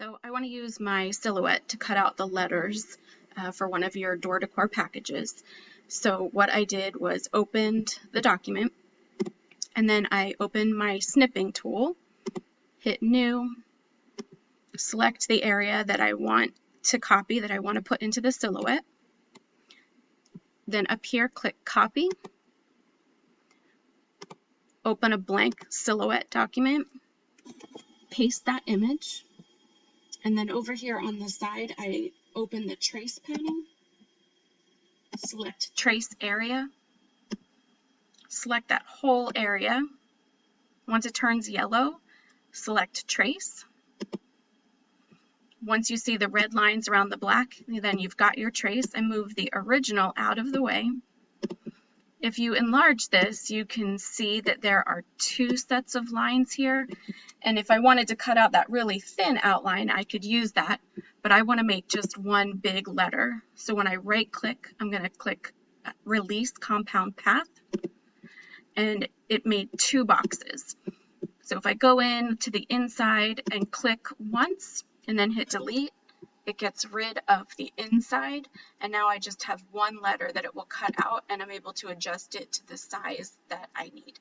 So I want to use my Silhouette to cut out the letters for one of your door decor packages. So what I did was opened the document, and then I opened my snipping tool, hit New, select the area that I want to copy, that I want to put into the Silhouette. Then up here, click Copy, open a blank Silhouette document, paste that image, and then over here on the side, I open the Trace panel, select Trace Area, select that whole area. Once it turns yellow, select Trace. Once you see the red lines around the black, then you've got your trace, and move the original out of the way. If you enlarge this, you can see that there are two sets of lines here, and if I wanted to cut out that really thin outline, I could use that, but I want to make just one big letter. So when I right click, I'm going to click Release Compound Path, and it made two boxes. So if I go in to the inside and click once and then hit delete, it gets rid of the inside, and now I just have one letter that it will cut out, and I'm able to adjust it to the size that I need.